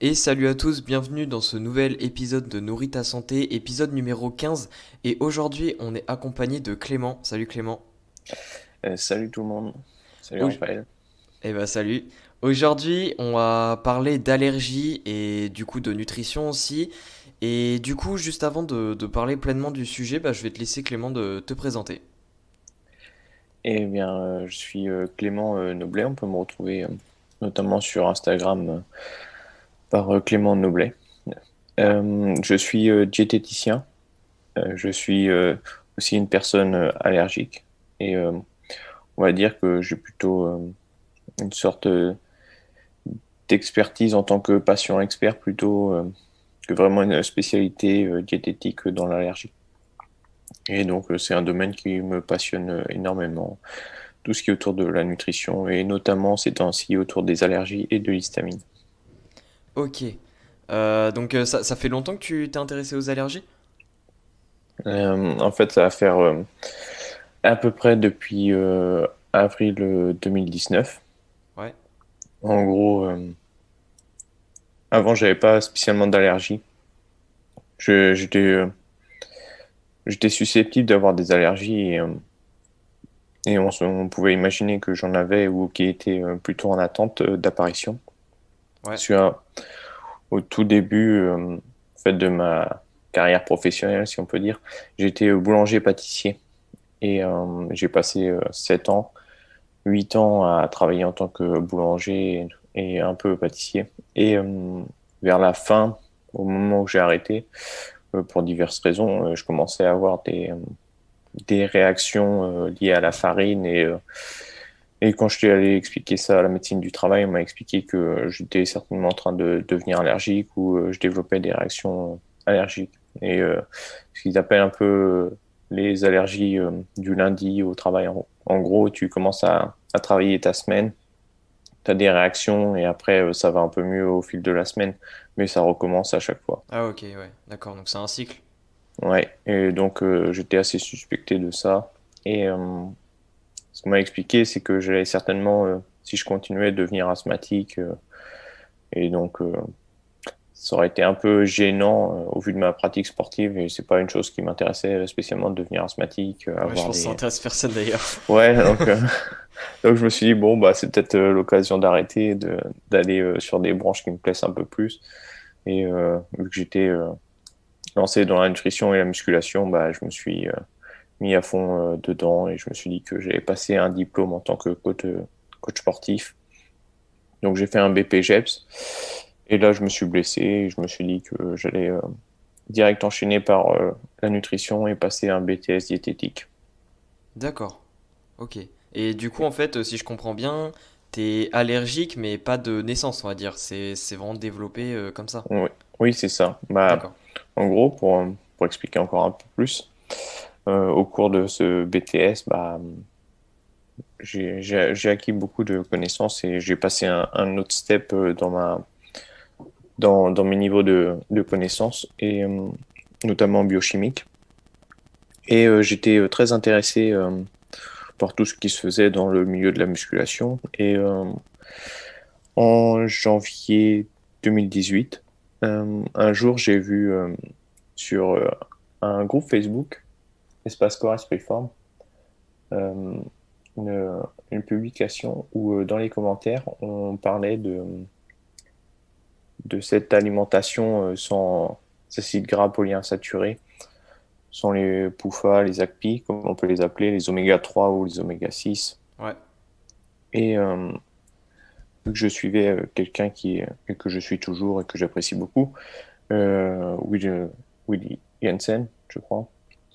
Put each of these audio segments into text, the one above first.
Et salut à tous, bienvenue dans ce nouvel épisode de Nourris ta santé, épisode numéro 15. Et aujourd'hui, on est accompagné de Clément. Salut Clément. Salut tout le monde, salut Au- Raphaël. Eh ben salut. Aujourd'hui, on va parler d'allergies et du coup de nutrition aussi. Et du coup, juste avant de parler pleinement du sujet, je vais te laisser Clément de te présenter. Eh bien, je suis Clément Noblet, on peut me retrouver notamment sur Instagram par Clément Noblet. Je suis diététicien, je suis aussi une personne allergique et on va dire que j'ai plutôt une sorte d'expertise en tant que patient expert plutôt que vraiment une spécialité diététique dans l'allergie. Et donc, c'est un domaine qui me passionne énormément, tout ce qui est autour de la nutrition, et notamment ces temps-ci autour des allergies et de l'histamine. Ok. Ça fait longtemps que tu t'es intéressé aux allergies? En fait, ça va faire à peu près depuis avril 2019. Ouais. En gros, avant, j'avais pas spécialement d'allergies. J'étais j'étais susceptible d'avoir des allergies et on pouvait imaginer que j'en avais ou qui étaient plutôt en attente d'apparition. Ouais. Sur, Au tout début en fait, de ma carrière professionnelle, si on peut dire, j'étais boulanger-pâtissier et j'ai passé 7 ans, 8 ans à travailler en tant que boulanger et un peu pâtissier. Et vers la fin, au moment où j'ai arrêté, pour diverses raisons, je commençais à avoir des réactions liées à la farine et quand je suis allé expliquer ça à la médecine du travail, on m'a expliqué que j'étais certainement en train de devenir allergique ou je développais des réactions allergiques. Et ce qu'ils appellent un peu les allergies du lundi au travail. En gros, tu commences à travailler ta semaine, tu as des réactions et après, ça va un peu mieux au fil de la semaine, mais ça recommence à chaque fois. Ah ok, ouais. D'accord, donc c'est un cycle. Ouais, et donc j'étais assez suspecté de ça. Et ce qu'on m'a expliqué, c'est que j'allais certainement, si je continuais, devenir asthmatique. Et donc, ça aurait été un peu gênant au vu de ma pratique sportive. Et c'est pas une chose qui m'intéressait spécialement de devenir asthmatique, Ouais, je avoir pense que ça des. intéresse personne d'ailleurs. Ouais, donc, donc je me suis dit, bon, bah, c'est peut-être l'occasion d'arrêter, d'aller sur des branches qui me plaisent un peu plus. Et vu que j'étais lancé dans la nutrition et la musculation, bah, je me suis mis à fond dedans et je me suis dit que j'allais passer un diplôme en tant que coach sportif. Donc j'ai fait un BPGEPS et là je me suis blessé et je me suis dit que j'allais direct enchaîner par la nutrition et passer un BTS diététique. D'accord. Ok. Et du coup, en fait, si je comprends bien, t'es allergique, mais pas de naissance, on va dire. C'est vraiment développé comme ça. Oui, oui c'est ça. Bah, D'accord. en gros, pour expliquer encore un peu plus, au cours de ce BTS, bah, j'ai acquis beaucoup de connaissances et j'ai passé un autre step dans mes niveaux de connaissances et notamment biochimique. Et j'étais très intéressé par tout ce qui se faisait dans le milieu de la musculation. Et en janvier 2018, un jour, j'ai vu sur un groupe Facebook, Espace Corps Esprit Forme, euh, une publication où dans les commentaires, on parlait de cette alimentation sans acides gras polyinsaturés, sans les PUFA, les ACPI, comme on peut les appeler, les oméga 3 ou les oméga 6. Ouais. Et vu que je suivais quelqu'un et que je suis toujours et que j'apprécie beaucoup, Willy Jensen, je crois,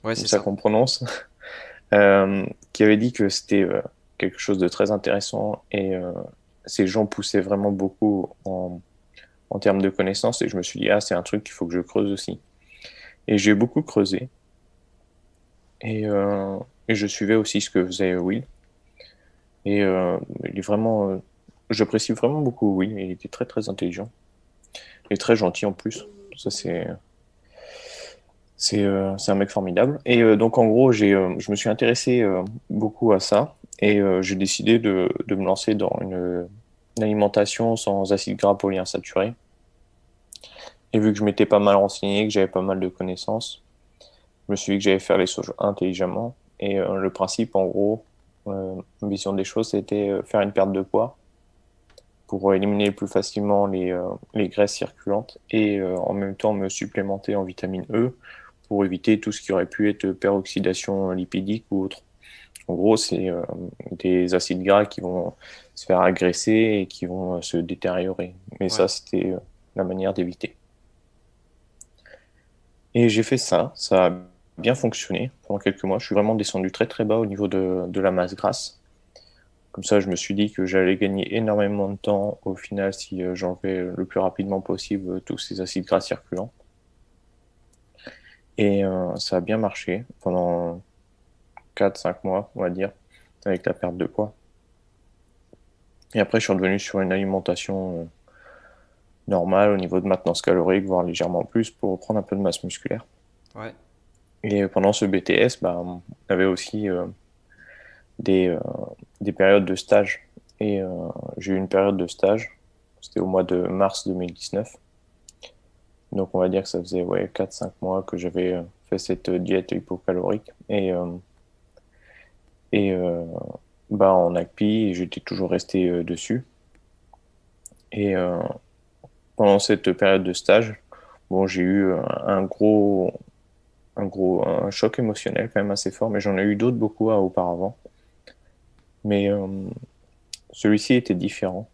Ouais, comme c'est ça ça. qu'on prononce, qui avait dit que c'était quelque chose de très intéressant et ces gens poussaient vraiment beaucoup en termes de connaissances et je me suis dit, ah, c'est un truc qu'il faut que je creuse aussi. Et j'ai beaucoup creusé et, euh, et je suivais aussi ce que faisait Will. Et il est vraiment, j'apprécie vraiment beaucoup Will, il était très très intelligent et très gentil en plus. Ça, c'est un mec formidable. Et donc, en gros, je me suis intéressé beaucoup à ça et j'ai décidé de me lancer dans une alimentation sans acides gras polyinsaturés. Et vu que je m'étais pas mal renseigné, que j'avais pas mal de connaissances, je me suis dit que j'allais faire les choses intelligemment. Et le principe, en gros, ma vision des choses, c'était faire une perte de poids pour éliminer plus facilement les graisses circulantes et en même temps me supplémenter en vitamine E pour éviter tout ce qui aurait pu être peroxydation lipidique ou autre. En gros, c'est des acides gras qui vont se faire agresser et qui vont se détériorer. Mais Ouais. ça, c'était la manière d'éviter. Et j'ai fait ça, ça a bien fonctionné pendant quelques mois. Je suis vraiment descendu très très bas au niveau de la masse grasse. Comme ça, je me suis dit que j'allais gagner énormément de temps au final si j'enlevais le plus rapidement possible tous ces acides gras circulants. Et ça a bien marché pendant 4 5 mois, on va dire, avec la perte de poids. Et après, je suis revenu sur une alimentation normale au niveau de maintenance calorique, voire légèrement plus, pour reprendre un peu de masse musculaire. Ouais. Et pendant ce BTS, bah, on avait aussi des, euh, des périodes de stage. Et j'ai eu une période de stage, c'était au mois de mars 2019. Donc on va dire que ça faisait 4 5 mois que j'avais fait cette diète hypocalorique. Et bah, en ACPI, j'étais toujours resté dessus. Et pendant cette période de stage, bon, j'ai eu un choc émotionnel quand même assez fort, mais j'en ai eu d'autres beaucoup auparavant. Mais celui-ci était différent.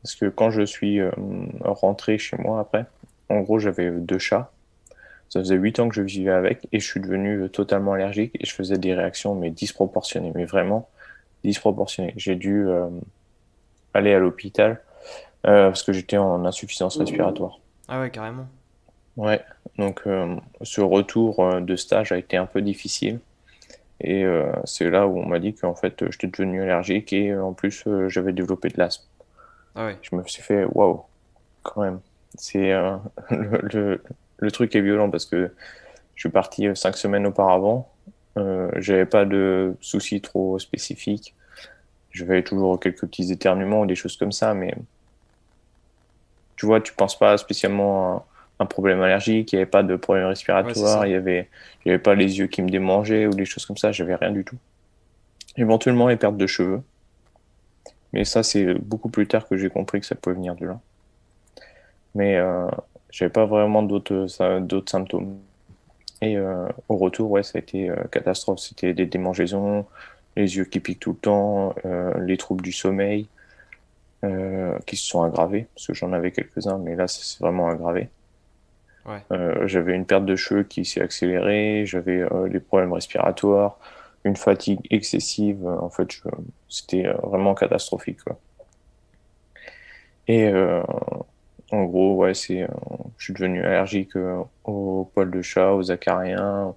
Parce que quand je suis rentré chez moi après, en gros, j'avais 2 chats. Ça faisait 8 ans que je vivais avec et je suis devenu totalement allergique et je faisais des réactions mais disproportionnées, mais vraiment disproportionnées. J'ai dû aller à l'hôpital parce que j'étais en insuffisance respiratoire. Ah ouais, carrément. Ouais, donc ce retour de stage a été un peu difficile et c'est là où on m'a dit qu'en fait j'étais devenu allergique et en plus j'avais développé de l'asthme. Ah ouais. Je me suis fait waouh, quand même. C'est le, le, le truc est violent parce que je suis parti 5 semaines auparavant. J'avais pas de soucis trop spécifiques. J'avais toujours quelques petits éternuements ou des choses comme ça, mais tu vois, tu penses pas spécialement à un problème allergique. Il n'y avait pas de problème Ouais, c'est respiratoire. ça. Il y avait pas les yeux qui me démangeaient ou des choses comme ça. J'avais rien du tout. Éventuellement, les pertes de cheveux. Mais ça, c'est beaucoup plus tard que j'ai compris que ça pouvait venir de là. Mais j'avais pas vraiment d'autres symptômes. Et au retour, ouais, ça a été catastrophe. C'était des démangeaisons, les yeux qui piquent tout le temps, les troubles du sommeil qui se sont aggravés, parce que j'en avais quelques-uns, mais là, ça s'est vraiment aggravé. Ouais. J'avais une perte de cheveux qui s'est accélérée, j'avais des problèmes respiratoires, une fatigue excessive. En fait, c'était vraiment catastrophique, quoi. Et en gros, ouais, je suis devenu allergique aux poils de chat, aux acariens,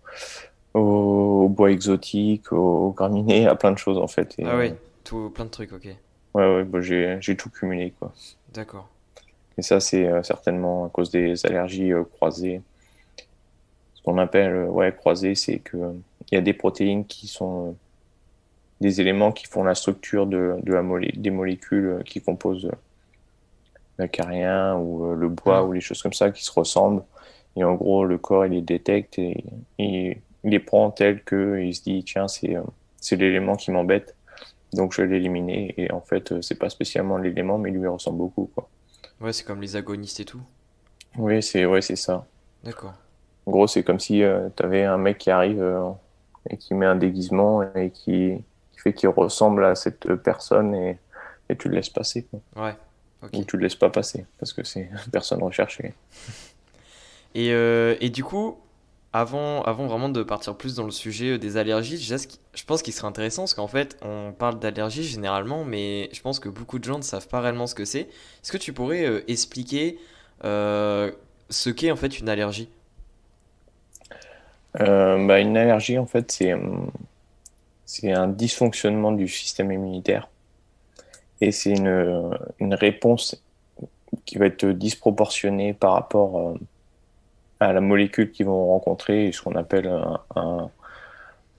aux bois exotiques, aux graminées, à plein de choses en fait. Et Ah ouais, tout plein de trucs, ok. ouais, ouais, bah, j'ai tout cumulé quoi. D'accord. Et ça, c'est certainement à cause des allergies croisées. Ce qu'on appelle ouais, croisées, c'est que il y a des protéines qui sont des éléments qui font la structure des molécules qui composent l'acarien ou le bois Hmm. ou les choses comme ça qui se ressemblent. Et en gros, le corps, il les détecte et il les prend tels que il se dit, tiens, c'est l'élément qui m'embête, donc je vais l'éliminer. Et en fait, c'est pas spécialement l'élément, mais il lui ressemble beaucoup, quoi. Ouais, c'est comme les agonistes et tout. Oui, ouais, c'est ça. D'accord. En gros, c'est comme si tu avais un mec qui arrive et qui met un déguisement et qui fait qu'il ressemble à cette personne et tu le laisses passer, quoi. Ouais, ok. Ou tu le laisses pas passer parce que c'est personne recherchée. Et du coup, avant vraiment de partir plus dans le sujet des allergies, déjà, je pense qu'il serait intéressant, parce qu'en fait, on parle d'allergies généralement, mais je pense que beaucoup de gens ne savent pas réellement ce que c'est. Est-ce que tu pourrais expliquer euh, ce qu'est en fait une allergie? Bah, une allergie, en fait, c'est un dysfonctionnement du système immunitaire et c'est une réponse qui va être disproportionnée par rapport à la molécule qu'ils vont rencontrer, ce qu'on appelle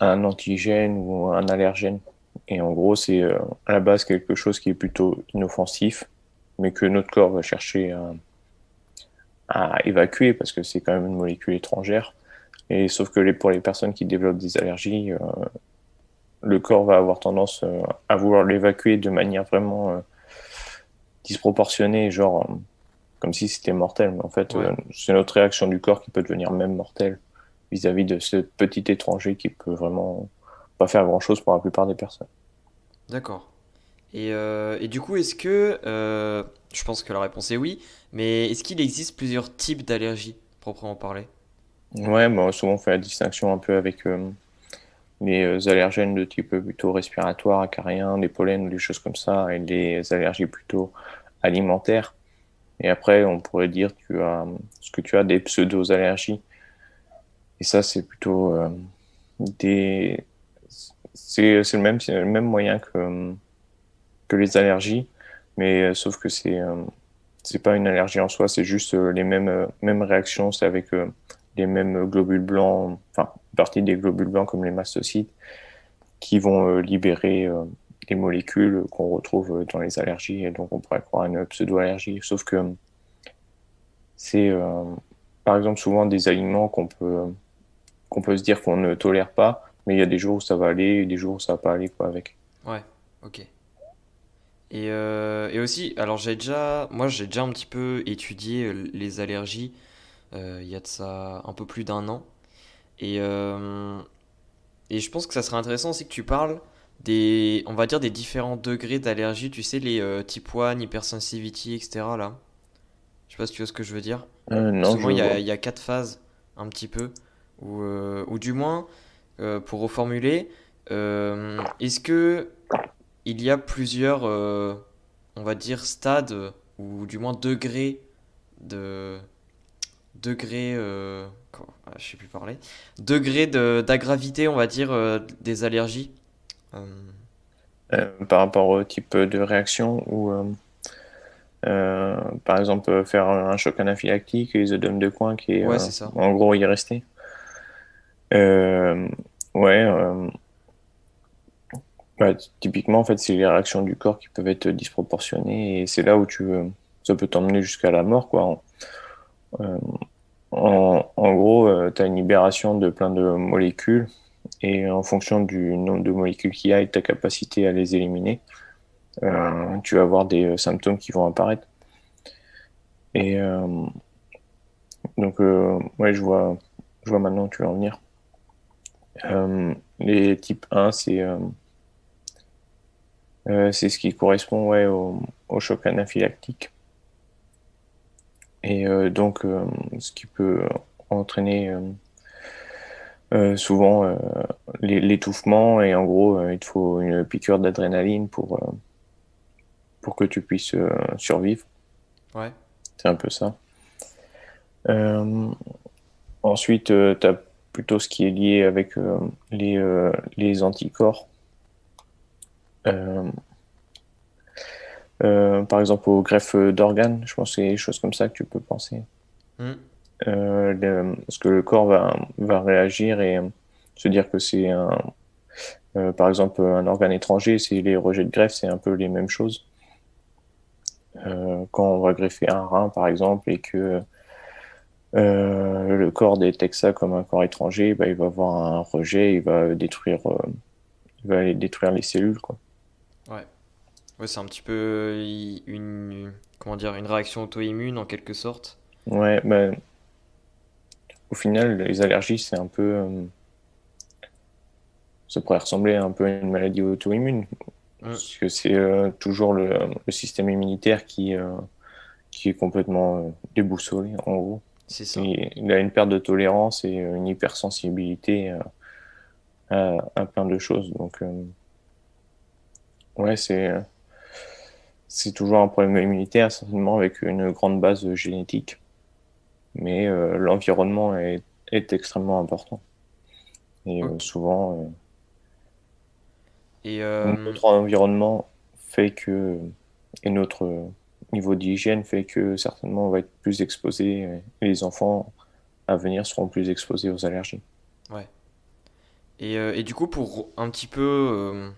un antigène ou un allergène. Et en gros, c'est à la base quelque chose qui est plutôt inoffensif, mais que notre corps va chercher à évacuer parce que c'est quand même une molécule étrangère. Et sauf que pour les personnes qui développent des allergies, le corps va avoir tendance à vouloir l'évacuer de manière vraiment disproportionnée, genre comme si c'était mortel. Mais en fait, Ouais, c'est notre réaction du corps qui peut devenir même mortelle vis-à-vis de ce petit étranger qui peut vraiment pas faire grand-chose pour la plupart des personnes. d'accord. Et du coup, est-ce que, je pense que la réponse est oui, mais est-ce qu'il existe plusieurs types d'allergies, proprement parler? Ouais, bah, souvent on fait la distinction un peu avec les allergènes de type plutôt respiratoire, acarien, des pollens, des choses comme ça, et les allergies plutôt alimentaires. Et après, on pourrait dire ce que tu as des pseudo-allergies. Et ça, c'est plutôt des, c'est le même moyen que les allergies, mais sauf que c'est pas une allergie en soi, c'est juste les mêmes réactions, c'est avec les mêmes globules blancs, enfin, une partie des globules blancs comme les mastocytes, qui vont libérer les molécules qu'on retrouve dans les allergies, et donc on pourrait croire à une pseudo-allergie, sauf que c'est par exemple souvent des aliments qu'on peut se dire qu'on ne tolère pas, mais il y a des jours où ça va aller et des jours où ça va pas aller quoi avec. Ouais, ok. Et aussi, alors moi j'ai déjà un petit peu étudié les allergies il y a de ça un peu plus d'un an. Et, euh, et je pense que ça serait intéressant aussi que tu parles on va dire des différents degrés d'allergie, tu sais, les type 1, hypersensitivity, etc. là. Je sais pas si tu vois ce que je veux dire. Non, Souvent je il vois. y a quatre phases, un petit peu. Ou du moins, pour reformuler, est-ce que il y a plusieurs, on va dire, stades, ou du moins degrés de, je sais plus parler, degré d'agravité, on va dire, des allergies. Euh, Par rapport au type de réaction ou par exemple faire un choc anaphylactique, les œdèmes de coin qui est ouais, c'est ça. en gros y rester. Euh, ouais, bah, typiquement en fait c'est les réactions du corps qui peuvent être disproportionnées et c'est là où ça peut t'emmener jusqu'à la mort quoi. Euh, en gros, tu as une libération de plein de molécules et en fonction du nombre de molécules qu'il y a et de ta capacité à les éliminer, tu vas avoir des symptômes qui vont apparaître. Et donc, ouais, je vois maintenant où tu veux en venir. Les types 1, c'est ce qui correspond ouais, au choc anaphylactique. Et donc, ce qui peut entraîner souvent l'étouffement. Et en gros, il te faut une piqûre d'adrénaline pour que tu puisses survivre. Ouais. C'est un peu ça. Euh, Ensuite, tu as plutôt ce qui est lié avec les anticorps. Euh, Par exemple, aux greffes d'organes, je pense que c'est des choses comme ça que tu peux penser. Hmm. Parce que le corps va réagir et se dire que c'est par exemple, un organe étranger, c'est les rejets de greffe, c'est un peu les mêmes choses. Quand on va greffer un rein, par exemple, et que le corps détecte ça comme un corps étranger, bah, il va avoir un rejet, il va aller détruire les cellules, quoi. Ouais. Ouais, c'est un petit peu comment dire, une réaction auto-immune en quelque sorte. Ouais, bah, au final, les allergies, c'est un peu, ça pourrait ressembler un peu à une maladie auto-immune, Hmm. parce que c'est toujours le système immunitaire qui est complètement déboussolé, en gros. C'est ça. Et il a une perte de tolérance et une hypersensibilité à plein de choses. Donc, ouais, c'est toujours un problème immunitaire, certainement avec une grande base génétique. Mais l'environnement est extrêmement important. Et Ok. souvent, Et notre environnement fait que, et notre niveau d'hygiène fait que certainement on va être plus exposé, et les enfants à venir seront plus exposés aux allergies. ouais. Et du coup, pour un petit peu,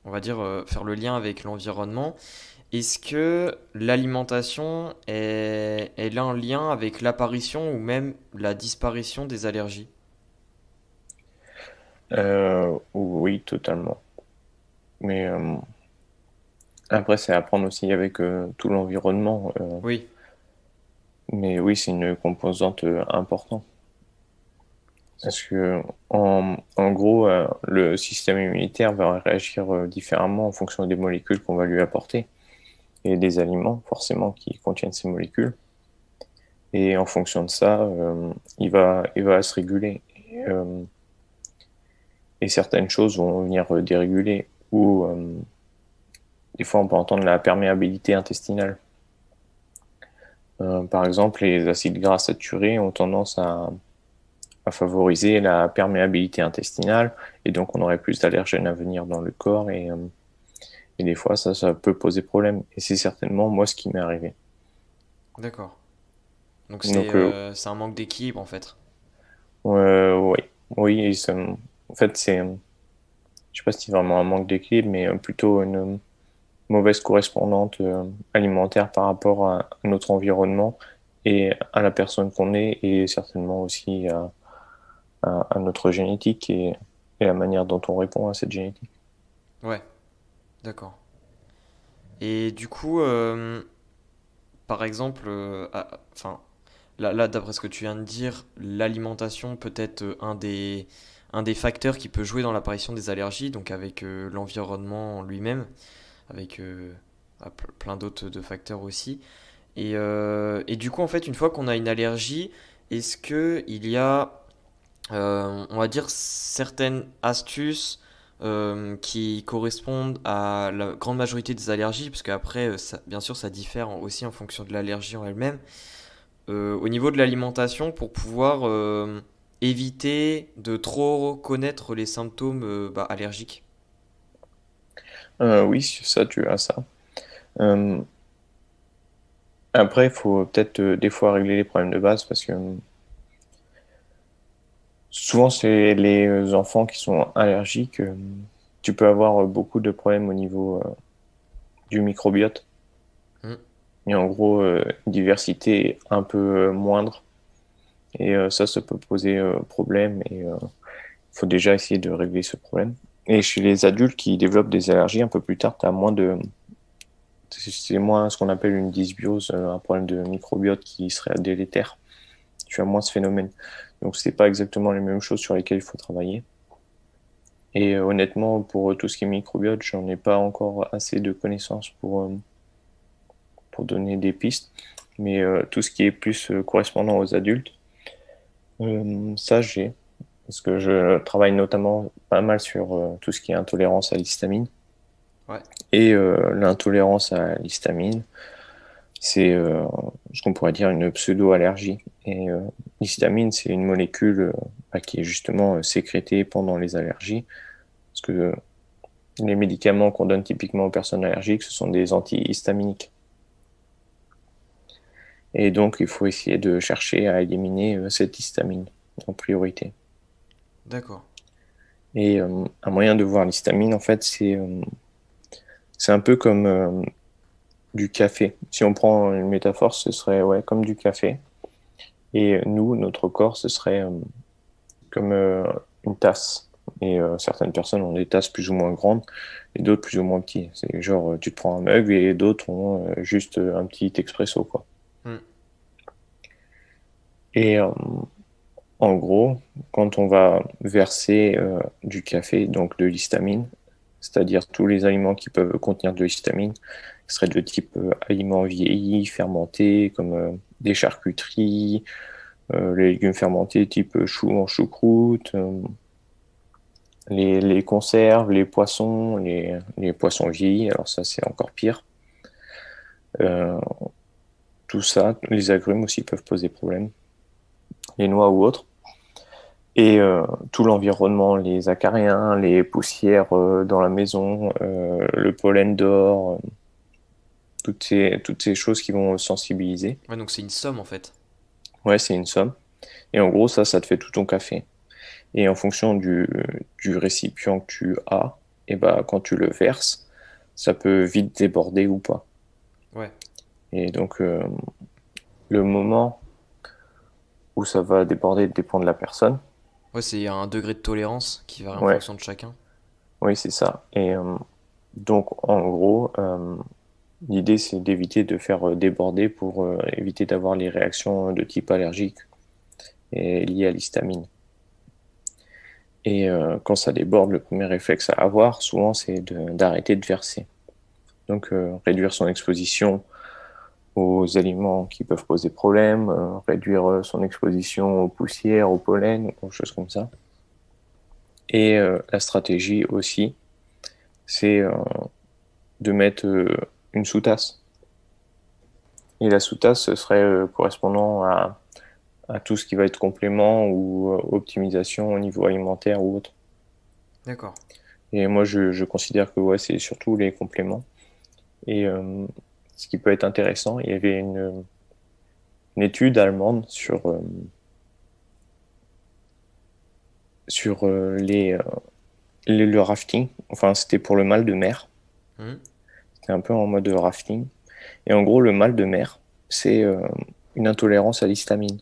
on va dire, faire le lien avec l'environnement, est-ce que l'alimentation elle a un lien avec l'apparition ou même la disparition des allergies? Oui, totalement. Mais après, c'est à prendre aussi avec tout l'environnement. Oui, Mais oui, c'est une composante importante. Parce que, en gros, le système immunitaire va réagir différemment en fonction des molécules qu'on va lui apporter et des aliments, forcément, qui contiennent ces molécules. Et en fonction de ça, il va se réguler. Et certaines choses vont venir déréguler. Ou des fois, on peut entendre la perméabilité intestinale. Par exemple, les acides gras saturés ont tendance à favoriser la perméabilité intestinale, et donc on aurait plus d'allergènes à venir dans le corps, et des fois, ça peut poser problème. Et c'est certainement moi ce qui m'est arrivé. d'accord. Donc Donc, c'est un manque d'équilibre en fait. oui, oui, en fait, je sais pas si c'est vraiment un manque d'équilibre, mais plutôt une mauvaise correspondante alimentaire par rapport à notre environnement et à la personne qu'on est, et certainement aussi à notre génétique et la manière dont on répond à cette génétique. Ouais, d'accord. Et du coup, par exemple, enfin, là, d'après ce que tu viens de dire, l'alimentation peut être un des facteurs qui peut jouer dans l'apparition des allergies, donc avec l'environnement lui-même, avec plein d'autres de facteurs aussi. Et du coup, en fait, une fois qu'on a une allergie, est-ce que il y a, on va dire, certaines astuces qui correspondent à la grande majorité des allergies, parce qu'après, bien sûr, ça diffère aussi en fonction de l'allergie en elle-même. Au niveau de l'alimentation, pour pouvoir éviter de trop connaître les symptômes allergiques. Oui, ça, tu as ça. Euh, Après, il faut peut-être des fois régler les problèmes de base parce que souvent, c'est les enfants qui sont allergiques. Tu peux avoir beaucoup de problèmes au niveau du microbiote. Hmm, Et en gros, une diversité un peu moindre. Et ça peut poser problème. Et il faut déjà essayer de régler ce problème. Et chez les adultes qui développent des allergies un peu plus tard, c'est moins ce qu'on appelle une dysbiose, un problème de microbiote qui serait délétère. Tu as moins ce phénomène. Donc, c'est pas exactement les mêmes choses sur lesquelles il faut travailler. Et honnêtement, pour tout ce qui est microbiote, j'en ai pas encore assez de connaissances pour donner des pistes. Mais tout ce qui est plus correspondant aux adultes, ça j'ai. Parce que je travaille notamment pas mal sur tout ce qui est intolérance à l'histamine. ouais, Et l'intolérance à l'histamine, c'est ce qu'on pourrait dire une pseudo-allergie. Et l'histamine, c'est une molécule qui est justement sécrétée pendant les allergies. Parce que les médicaments qu'on donne typiquement aux personnes allergiques, ce sont des antihistaminiques. Et donc, il faut essayer de chercher à éliminer cette histamine en priorité. d'accord. Et un moyen de voir l'histamine, en fait, c'est un peu comme du café. Si on prend une métaphore, ce serait ouais, comme du café. Et nous, notre corps, ce serait comme une tasse. Et certaines personnes ont des tasses plus ou moins grandes et d'autres plus ou moins petites. C'est genre, tu te prends un mug et d'autres ont juste un petit expresso, quoi. Hmm, Et en gros, quand on va verser du café, donc de l'histamine, c'est-à-dire tous les aliments qui peuvent contenir de l'histamine, qui seraient de type aliments vieillis, fermentés, comme des charcuteries, les légumes fermentés type chou en choucroute, les conserves, les poissons vieillis, alors ça c'est encore pire. Euh, Tout ça, les agrumes aussi peuvent poser problème, les noix ou autres. Et tout l'environnement, les acariens, les poussières dans la maison, le pollen d'or, toutes ces choses qui vont sensibiliser. ouais, donc c'est une somme en fait. Ouais, c'est une somme. Et en gros, ça te fait tout ton café. Et en fonction du récipient que tu as, et bah, quand tu le verses, ça peut vite déborder ou pas. Ouais. Et donc, le moment où ça va déborder dépend de la personne. Ouais, c'est un degré de tolérance qui varie en Ouais, fonction de chacun. oui, c'est ça. Et donc, en gros, l'idée, c'est d'éviter de faire déborder pour éviter d'avoir les réactions de type allergique et liées à l'histamine. Et quand ça déborde, le premier réflexe à avoir, souvent, c'est d'arrêter de verser. Donc, réduire son exposition aux aliments qui peuvent poser problème, réduire son exposition aux poussières, au pollen, aux choses comme ça. Et la stratégie aussi, c'est de mettre une sous-tasse. Et la sous-tasse, ce serait correspondant à tout ce qui va être complément ou optimisation au niveau alimentaire ou autre. D'accord. Et moi, je considère que ouais, c'est surtout les compléments. Et ce qui peut être intéressant, il y avait une étude allemande sur le rafting. Enfin, c'était pour le mal de mer. Hmm. C'était un peu en mode rafting. Et en gros, le mal de mer, c'est une intolérance à l'histamine.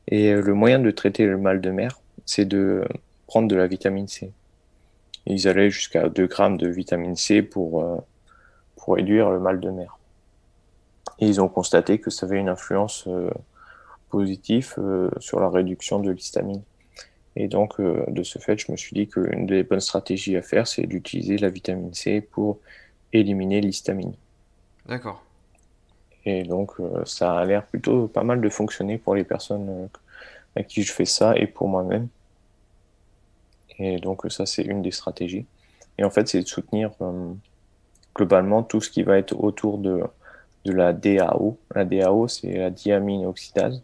Et le moyen de traiter le mal de mer, c'est de prendre de la vitamine C. Et ils allaient jusqu'à 2 grammes de vitamine C pour réduire le mal de mer. Et ils ont constaté que ça avait une influence positive sur la réduction de l'histamine. Et donc, de ce fait, je me suis dit qu'une des bonnes stratégies à faire, c'est d'utiliser la vitamine C pour éliminer l'histamine. D'accord. Et donc, ça a l'air plutôt pas mal de fonctionner pour les personnes à qui je fais ça et pour moi-même. Et donc, ça, c'est une des stratégies. Et en fait, c'est de soutenir globalement tout ce qui va être autour de la DAO. La DAO, c'est la diamine oxydase.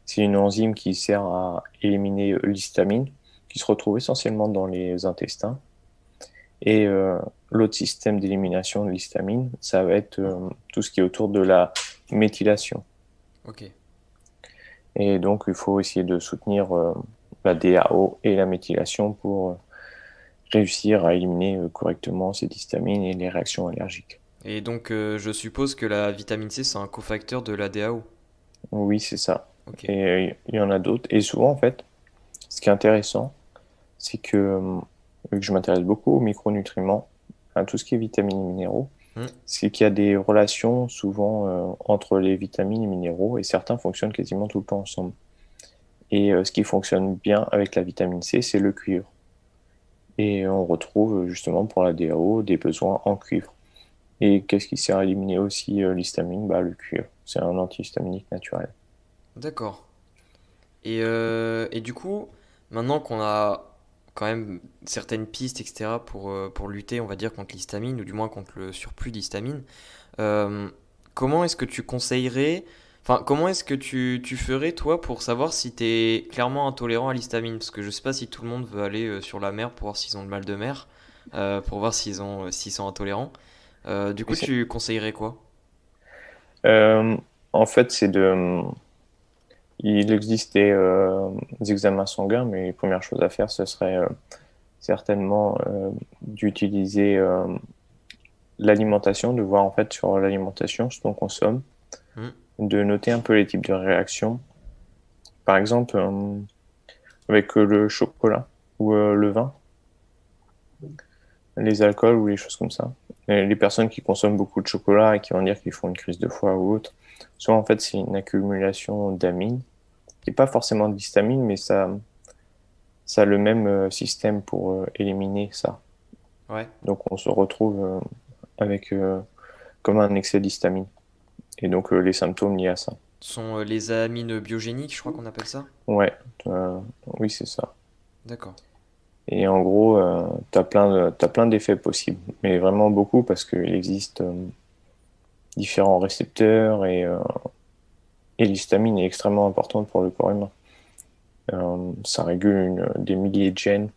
C'est une enzyme qui sert à éliminer l'histamine, qui se retrouve essentiellement dans les intestins. Et l'autre système d'élimination de l'histamine, ça va être tout ce qui est autour de la méthylation. Ok. Et donc, il faut essayer de soutenir la DAO et la méthylation pour réussir à éliminer correctement cette histamine et les réactions allergiques. Et donc, je suppose que la vitamine C, c'est un cofacteur de la DAO. Oui, c'est ça. Ok. Et il y en a d'autres. Et souvent, en fait, ce qui est intéressant, c'est que, vu que je m'intéresse beaucoup aux micronutriments, à tout ce qui est vitamines et minéraux, Hmm. c'est qu'il y a des relations souvent entre les vitamines et minéraux et certains fonctionnent quasiment tout le temps ensemble. Et ce qui fonctionne bien avec la vitamine C, c'est le cuivre. Et on retrouve justement pour la DAO des besoins en cuivre. Et qu'est-ce qui sert à éliminer aussi l'histamine? Bah, le cuivre. C'est un antihistaminique naturel. D'accord. Et du coup, maintenant qu'on a quand même certaines pistes, etc., pour lutter, on va dire, contre l'histamine, ou du moins contre le surplus d'histamine, euh, comment est-ce que tu conseillerais, enfin, comment est-ce que tu ferais, toi, pour savoir si tu es clairement intolérant à l'histamine? Parce que je sais pas si tout le monde veut aller sur la mer pour voir s'ils ont le mal de mer, pour voir s'ils sont intolérants. Du Oui, coup, tu conseillerais quoi? Euh, en fait, il existe des examens sanguins, mais les premières choses à faire, ce serait certainement d'utiliser l'alimentation, de voir en fait sur l'alimentation ce qu'on consomme, Hmm. de noter un peu les types de réactions. Par exemple, avec le chocolat ou le vin, les alcools ou les choses comme ça. Et les personnes qui consomment beaucoup de chocolat et qui vont dire qu'ils font une crise de foie ou autre, soit en fait c'est une accumulation d'amines, qui n'est pas forcément d'histamine, mais ça a le même système pour éliminer ça. Ouais. Donc on se retrouve avec comme un excès d'histamine. Et donc les symptômes liés à ça. Ce sont les amines biogéniques, je crois qu'on appelle ça. Ouais, euh, oui c'est ça. D'accord. Et en gros, t'as plein d'effets possibles, mais vraiment beaucoup parce qu'il existe différents récepteurs et l'histamine est extrêmement importante pour le corps humain. Ça régule des milliers de gènes.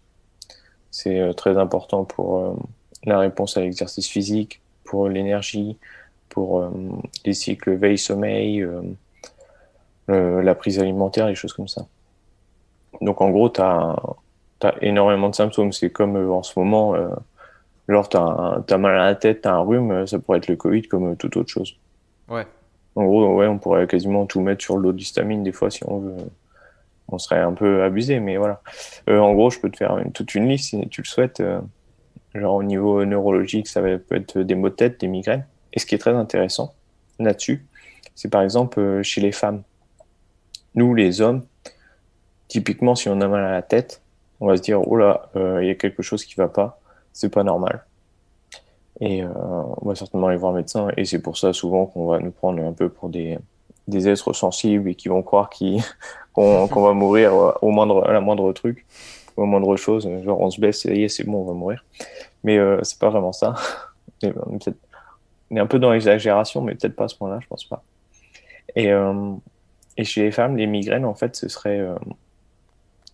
C'est très important pour la réponse à l'exercice physique, pour l'énergie, pour les cycles veille-sommeil, la prise alimentaire, les choses comme ça. Donc en gros, tu as énormément de symptômes. C'est comme en ce moment, Genre, t'as mal à la tête, t'as un rhume, ça pourrait être le Covid comme toute autre chose. Ouais, En gros, ouais, on pourrait quasiment tout mettre sur l'eau d'histamine des fois si on veut. On serait un peu abusé, mais voilà. En gros, je peux te faire toute une liste si tu le souhaites. Genre au niveau neurologique, peut être des maux de tête, des migraines. Et ce qui est très intéressant là-dessus, c'est par exemple chez les femmes. Nous, les hommes, typiquement, si on a mal à la tête, on va se dire, oh là, il y a quelque chose qui va pas, c'est pas normal. Et on va certainement aller voir un médecin. Et c'est pour ça souvent qu'on va nous prendre un peu pour des êtres sensibles et qui vont croire qu'on va mourir à la moindre truc, au moindre chose. Genre on se baisse, et c'est bon, on va mourir. Mais c'est pas vraiment ça. On est un peu dans l'exagération, mais peut-être pas à ce point-là, je pense pas. Et, euh, et chez les femmes, les migraines, en fait, ce serait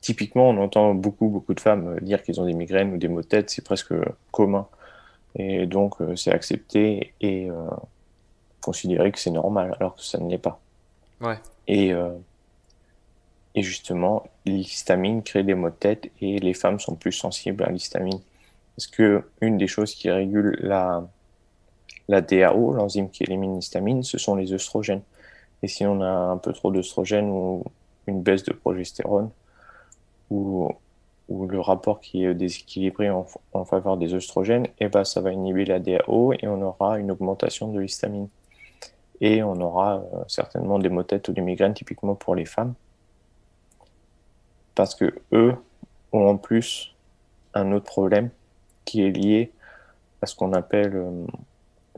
typiquement, on entend beaucoup de femmes dire qu'ils ont des migraines ou des maux de tête, c'est presque commun. Et donc, c'est accepté et considéré que c'est normal, alors que ça ne l'est pas. ouais, Et, euh, et justement, l'histamine crée des maux de tête et les femmes sont plus sensibles à l'histamine. Parce que une des choses qui régule la DAO, l'enzyme qui élimine l'histamine, ce sont les œstrogènes. Et si on a un peu trop d'œstrogènes ou une baisse de progestérone, ou, ou le rapport qui est déséquilibré en faveur des œstrogènes, et ben ça va inhiber la DAO et on aura une augmentation de l'histamine. Et on aura certainement des maux de tête ou des migraines typiquement pour les femmes, parce que eux ont en plus un autre problème qui est lié à ce qu'on appelle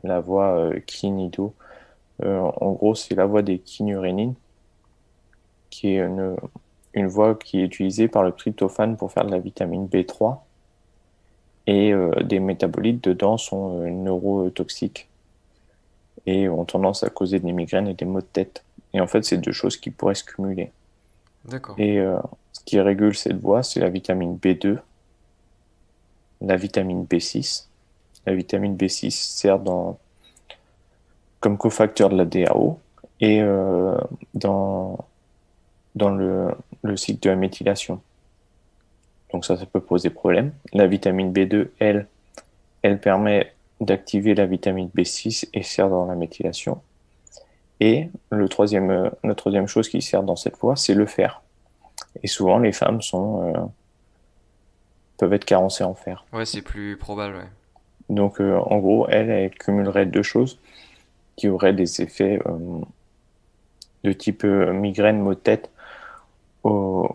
la voie kinido. En gros, c'est la voie des kynurénines, qui est une voie qui est utilisée par le tryptophane pour faire de la vitamine B3. Et des métabolites dedans sont neurotoxiques et ont tendance à causer des migraines et des maux de tête. Et en fait, c'est deux choses qui pourraient se cumuler. d'accord. Et ce qui régule cette voie, c'est la vitamine B2, la vitamine B6. La vitamine B6 sert comme cofacteur de la DAO et dans, dans le cycle de la méthylation. Donc ça peut poser problème. La vitamine B2, elle permet d'activer la vitamine B6 et sert dans la méthylation. Et la troisième chose qui sert dans cette voie, c'est le fer. Et souvent, les femmes peuvent être carencées en fer. Ouais, c'est plus probable, ouais. Donc, en gros, elle cumulerait deux choses qui auraient des effets de type migraine, maux de tête au,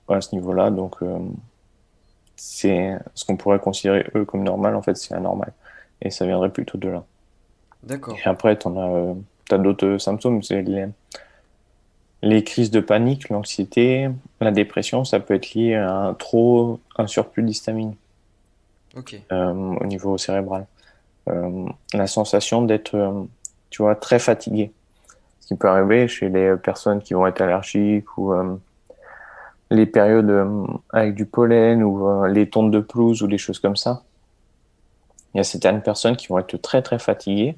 à ce niveau-là. Donc, c'est ce qu'on pourrait considérer, eux, comme normal. En fait, c'est anormal. Et ça viendrait plutôt de là. D'accord. Et après, t'as d'autres symptômes. C'est les crises de panique, l'anxiété, la dépression, ça peut être lié à un surplus d'histamine Ok. au niveau cérébral. La sensation d'être, tu vois, très fatigué. Ce qui peut arriver chez les personnes qui vont être allergiques ou les périodes avec du pollen ou les tontes de pelouse ou des choses comme ça. Il y a certaines personnes qui vont être très fatiguées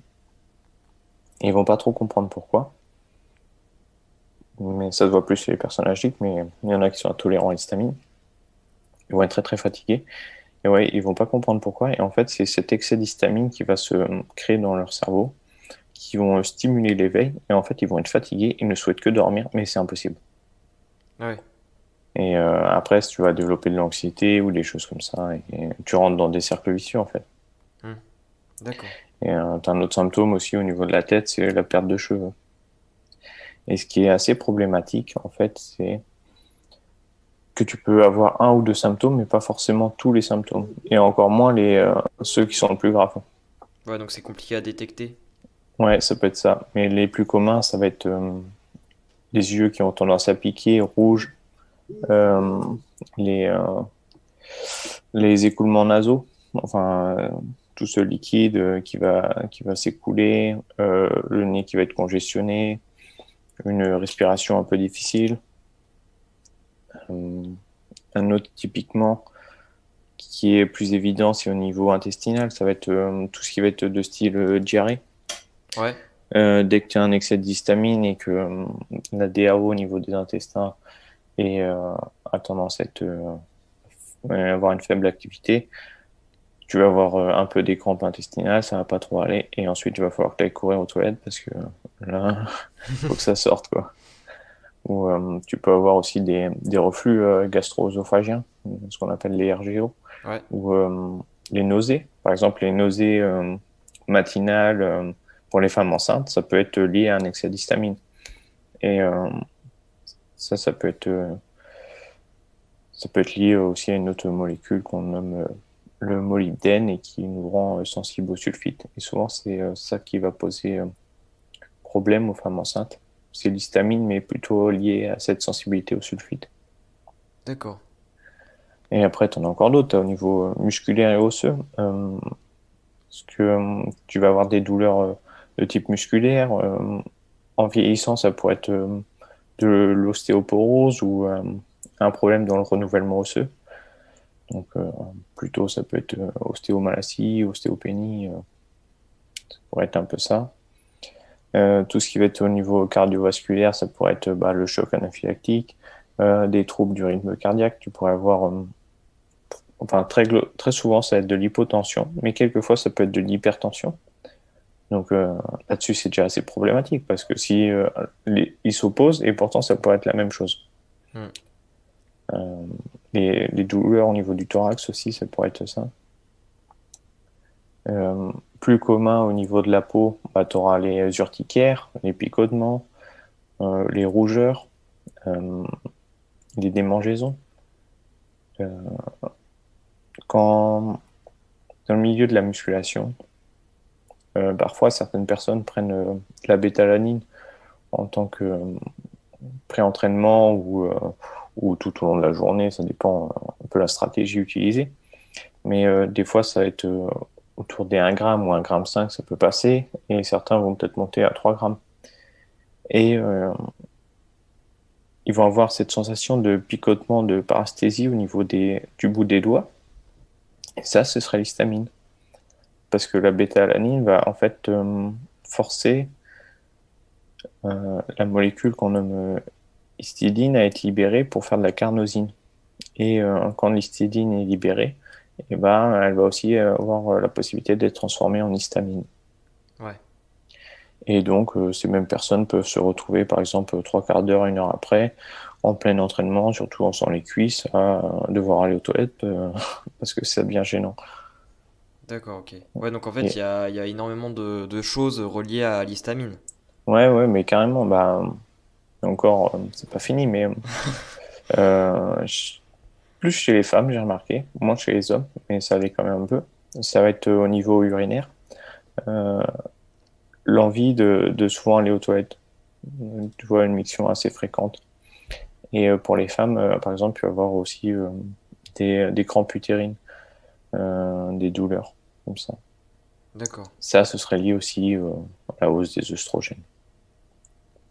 et ils vont pas trop comprendre pourquoi. Mais ça se voit plus chez les personnes allergiques, mais il y en a qui sont intolérants à l'histamine. Ils vont être très fatigués. Et ouais, ils vont pas comprendre pourquoi. Et en fait, c'est cet excès d'histamine qui va se créer dans leur cerveau, qui vont stimuler l'éveil. Et en fait, ils vont être fatigués, ils ne souhaitent que dormir, mais c'est impossible. Ouais. Et après, si tu vas développer de l'anxiété ou des choses comme ça, et tu rentres dans des cercles vicieux, en fait. Hmm. D'accord. Et tu as un autre symptôme aussi au niveau de la tête, c'est la perte de cheveux. Et ce qui est assez problématique, en fait, c'est que tu peux avoir un ou deux symptômes, mais pas forcément tous les symptômes. Et encore moins ceux qui sont le plus graves. Ouais, donc c'est compliqué à détecter. Ouais, ça peut être ça. Mais les plus communs, ça va être les yeux qui ont tendance à piquer, rouges, euh, les, euh, les écoulements nasaux, enfin, tout ce liquide qui va s'écouler, le nez qui va être congestionné, une respiration un peu difficile. Euh, un autre typiquement qui est plus évident, c'est au niveau intestinal, ça va être tout ce qui va être de style diarrhée. Ouais. Dès que tu as un excès d'histamine et que la DAO au niveau des intestins a tendance à avoir une faible activité, tu vas avoir un peu des crampes intestinales, ça va pas trop aller, et ensuite il va falloir que tu ailles courir aux toilettes parce que là, faut que ça sorte, quoi. Ou tu peux avoir aussi des reflux gastro-œsophagiens, ce qu'on appelle les RGO, Ouais, ou les nausées. Par exemple, les nausées matinales pour les femmes enceintes, ça peut être lié à un excès d'histamine. Et ça peut être lié aussi à une autre molécule qu'on nomme le molybdène et qui nous rend sensibles au sulfite. Et souvent, c'est ça qui va poser problème aux femmes enceintes. C'est l'histamine, mais plutôt lié à cette sensibilité au sulfite. d'accord. Et après, tu en as encore d'autres au niveau musculaire et osseux. Parce que tu vas avoir des douleurs de type musculaire. En vieillissant, ça pourrait être de l'ostéoporose ou un problème dans le renouvellement osseux. Donc, plutôt, ça peut être ostéomalacie, ostéopénie, ça pourrait être un peu ça. Tout ce qui va être au niveau cardiovasculaire, ça pourrait être le choc anaphylactique, des troubles du rythme cardiaque. Tu pourrais avoir, enfin, très souvent, ça va être de l'hypotension, mais quelquefois, ça peut être de l'hypertension. Donc là-dessus, c'est déjà assez problématique parce que si ils s'opposent et pourtant ça pourrait être la même chose. Hmm. Euh, les douleurs au niveau du thorax aussi, ça pourrait être ça. Plus commun au niveau de la peau, tu auras les urticaires, les picotements, les rougeurs, euh, les démangeaisons. Euh, quand dans le milieu de la musculation, parfois certaines personnes prennent de la bétalanine en tant que pré-entraînement ou tout au long de la journée, ça dépend un peu la stratégie utilisée. Mais des fois, ça va être autour des 1 gramme ou 1 gramme 5, ça peut passer, et certains vont peut-être monter à 3 grammes. Et ils vont avoir cette sensation de picotement, de paresthésie au niveau du bout des doigts. Et ça, ce serait l'histamine. Parce que la bêta-alanine va en fait forcer la molécule qu'on nomme histidine à être libérée pour faire de la carnosine. Et quand l'histidine est libérée, eh ben, elle va aussi avoir la possibilité d'être transformée en histamine. Ouais. Et donc, ces mêmes personnes peuvent se retrouver, par exemple, 3 quarts d'heure, 1 heure après, en plein entraînement, surtout en faisant les cuisses, à devoir aller aux toilettes parce que ça devient gênant. D'accord, ok. Ouais, donc en fait, Et, il y a énormément de choses reliées à l'histamine. ouais, ouais, mais carrément, encore, c'est pas fini, mais euh, plus chez les femmes, j'ai remarqué, moins chez les hommes, mais ça allait quand même un peu. Ça va être au niveau urinaire. Euh, L'envie de souvent aller aux toilettes. Tu vois, une miction assez fréquente. Et pour les femmes, par exemple, il peut y avoir aussi des crampes utérines, des douleurs, comme ça. D'accord, Ça, ce serait lié aussi à la hausse des œstrogènes.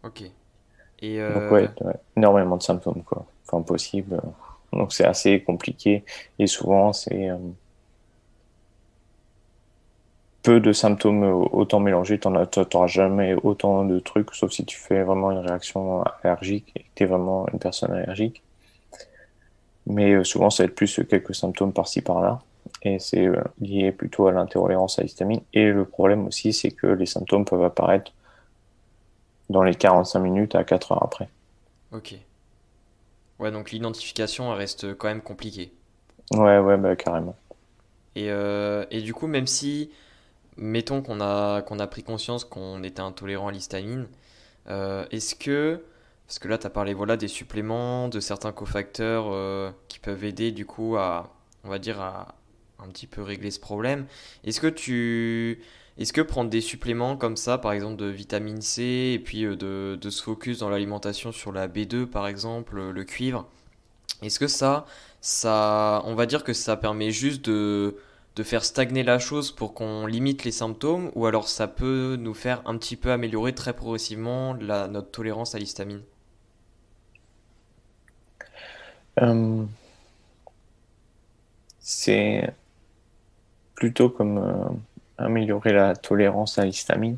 ok. Et Donc, ouais, énormément de symptômes, quoi. Enfin, possible. Donc, c'est assez compliqué. Et souvent, c'est peu de symptômes autant mélangés. T'auras jamais autant de trucs, sauf si tu fais vraiment une réaction allergique et que tu es vraiment une personne allergique. Mais souvent, ça va être plus quelques symptômes par-ci, par-là. Et c'est lié plutôt à l'intolérance à l'histamine. Et le problème aussi, c'est que les symptômes peuvent apparaître dans les 45 minutes à 4 heures après. ok. Ouais, donc l'identification elle reste quand même compliquée. Ouais, ouais, carrément. Et du coup, même si, mettons qu'on a pris conscience qu'on était intolérant à l'histamine, est-ce que, parce que là, tu as parlé voilà, des suppléments, de certains cofacteurs qui peuvent aider du coup à, on va dire, à un petit peu régler ce problème. Est-ce que est-ce que prendre des suppléments comme ça, par exemple de vitamine C, et puis de se focus dans l'alimentation sur la B2 par exemple, le cuivre, est-ce que on va dire que ça permet juste de faire stagner la chose pour qu'on limite les symptômes, ou alors ça peut nous faire un petit peu améliorer très progressivement notre tolérance à l'histamine? Euh, c'est plutôt comme améliorer la tolérance à l'histamine.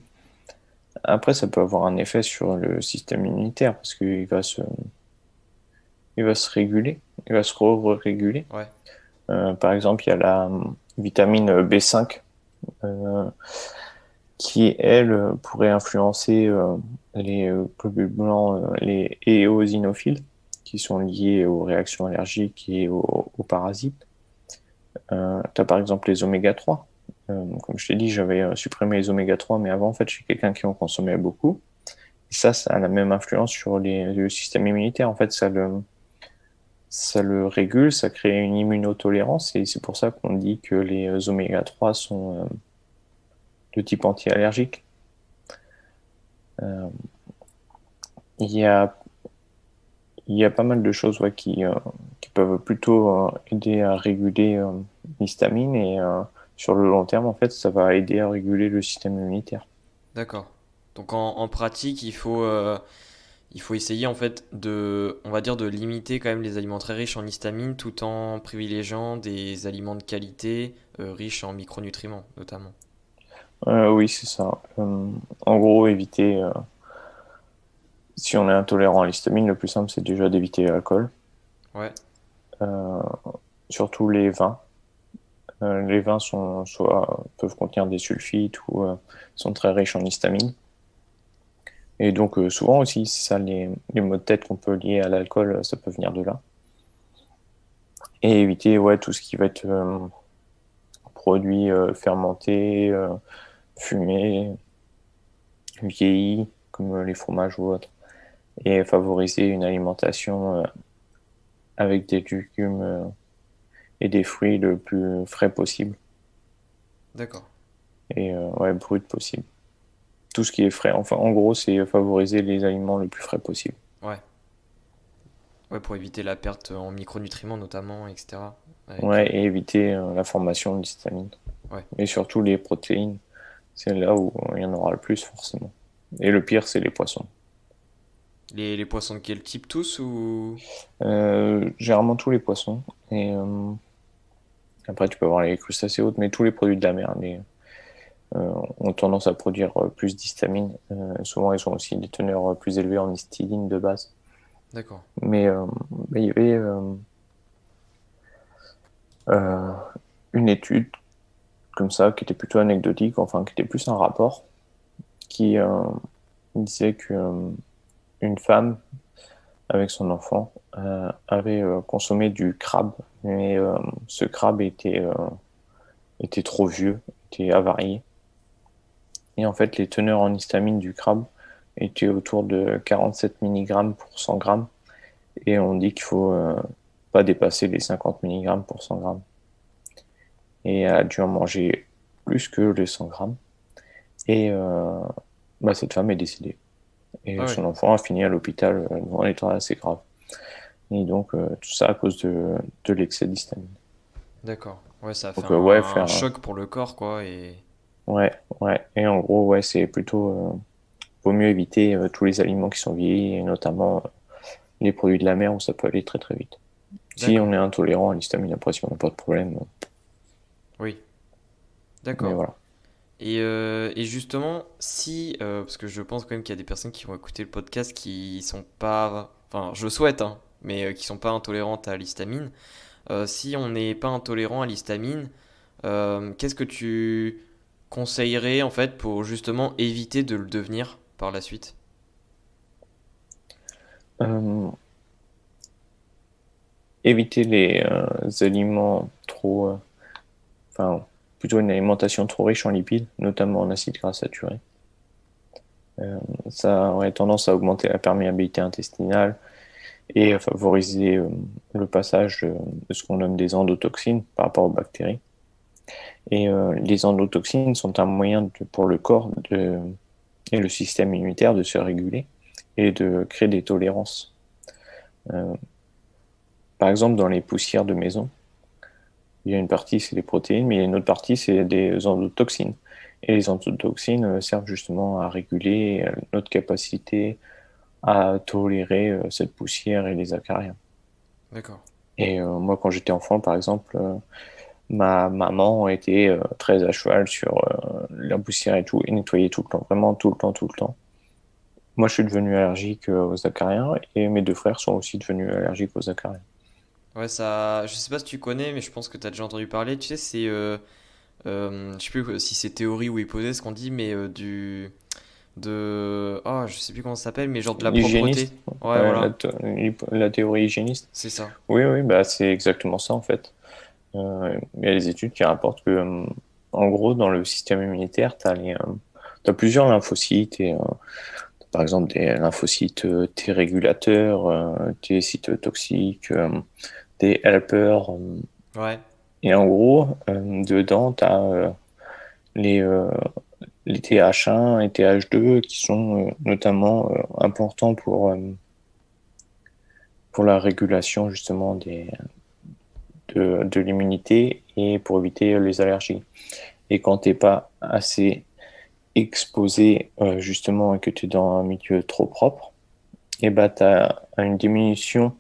Après, ça peut avoir un effet sur le système immunitaire parce il va se réguler, il va se re-réguler. Ouais, Par exemple, il y a vitamine B5, euh, qui, elle, pourrait influencer les globules blancs, les éosinophiles, qui sont liés aux réactions allergiques et aux parasites. Tu as par exemple les oméga 3. Comme je t'ai dit, j'avais supprimé les oméga 3, mais avant, en fait, je suis quelqu'un qui en consommait beaucoup. Et ça a la même influence sur le système immunitaire. En fait, ça le régule, ça crée une immunotolérance, et c'est pour ça qu'on dit que les oméga 3 sont de type anti-allergique. Euh, il y a, il y a pas mal de choses, ouais, qui peuvent plutôt aider à réguler l'histamine, et sur le long terme, en fait, ça va aider à réguler le système immunitaire. D'accord. Donc en pratique, il faut essayer en fait on va dire de limiter quand même les aliments très riches en histamine tout en privilégiant des aliments de qualité riches en micronutriments notamment. Oui, c'est ça. En gros, éviter, si on est intolérant à l'histamine, le plus simple, c'est déjà d'éviter l'alcool, Ouais, euh, surtout les vins. Les vins peuvent contenir des sulfites ou sont très riches en histamine. Et donc, souvent aussi, c'est ça, les maux de tête qu'on peut lier à l'alcool, ça peut venir de là. Et éviter, ouais, tout ce qui va être produits fermentés, fumés, vieillis, comme les fromages ou autres. Et favoriser une alimentation avec des légumes et des fruits le plus frais possible, d'accord. et ouais, brut possible. Tout ce qui est frais. Enfin, en gros, c'est favoriser les aliments le plus frais possible. Ouais, ouais pour éviter la perte en micronutriments notamment, etc. Avec, Ouais, et éviter la formation d'histamine. ouais. Et surtout les protéines, c'est là où il y en aura le plus forcément. Et le pire, c'est les poissons. Les poissons de quel type tous ou... Généralement tous les poissons. Et après, tu peux avoir les crustacés et autres, mais tous les produits de la mer, ont tendance à produire plus d'histamine. Souvent, ils ont aussi des teneurs plus élevées en histidine de base. D'accord. Mais il y avait euh, une étude comme ça qui était plutôt anecdotique, enfin qui était plus un rapport, qui disait que une femme avec son enfant avait consommé du crabe, mais ce crabe était trop vieux, était avarié. Et en fait, les teneurs en histamine du crabe étaient autour de 47 mg pour 100 grammes. Et on dit qu'il faut pas dépasser les 50 mg pour 100 grammes. Et elle a dû en manger plus que les 100 grammes. Et bah, cette femme est décédée. Et Ah ouais, son enfant a fini à l'hôpital dans un état assez grave. Et donc, tout ça à cause de l'excès d'histamine. d'accord. Ouais, ça a fait Donc, ouais, un choc pour le corps quoi et... ouais, ouais. Et en gros, ouais, c'est plutôt, vaut mieux éviter tous les aliments qui sont vieillis, et notamment les produits de la mer où ça peut aller très très vite. Si on D'accord. est intolérant à l'histamine, après, si on n'a pas de problème, Oui, mais d'accord. voilà. Et justement, si, parce que je pense quand même qu'il y a des personnes qui vont écouter le podcast qui sont pas, enfin, je souhaite, hein, mais qui sont pas intolérantes à l'histamine. Si on n'est pas intolérant à l'histamine, qu'est-ce que tu conseillerais en fait pour justement éviter de le devenir par la suite? Euh, Éviter les aliments trop, enfin, plutôt une alimentation trop riche en lipides, notamment en acides gras saturés. Euh, Ça aurait tendance à augmenter la perméabilité intestinale et à favoriser le passage de ce qu'on nomme des endotoxines par rapport aux bactéries. Et les endotoxines sont un moyen pour le corps et le système immunitaire de se réguler et de créer des tolérances. Euh, Par exemple, dans les poussières de maison, il y a une partie, c'est des protéines, mais il y a une autre partie, c'est des endotoxines. Et les endotoxines servent justement à réguler notre capacité à tolérer cette poussière et les acariens. D'accord. Et moi, quand j'étais enfant, par exemple, ma maman était très à cheval sur la poussière et tout, et nettoyait tout le temps, vraiment tout le temps, tout le temps. Moi, je suis devenu allergique aux acariens, et mes deux frères sont aussi devenus allergiques aux acariens. Ouais, ça, je sais pas si tu connais, mais je pense que tu as déjà entendu parler. Tu sais, c'est, je sais plus si c'est théorie ou hypothèse qu'on dit, mais je sais plus comment ça s'appelle, mais genre de la propreté. L'hygiéniste, Ouais, ouais, voilà, la théorie hygiéniste. c'est ça. Oui, oui, bah, c'est exactement ça en fait. Il y a des études qui rapportent que, en gros, dans le système immunitaire, t'as plusieurs lymphocytes et par exemple des lymphocytes T régulateurs, T cytotoxiques, des helpers. Ouais, Et en gros, dedans, t'as les, euh, les TH1 et TH2 qui sont notamment importants pour la régulation justement de l'immunité et pour éviter les allergies. Et quand t'es pas assez exposé justement et que tu es dans un milieu trop propre, et bah, tu as une diminution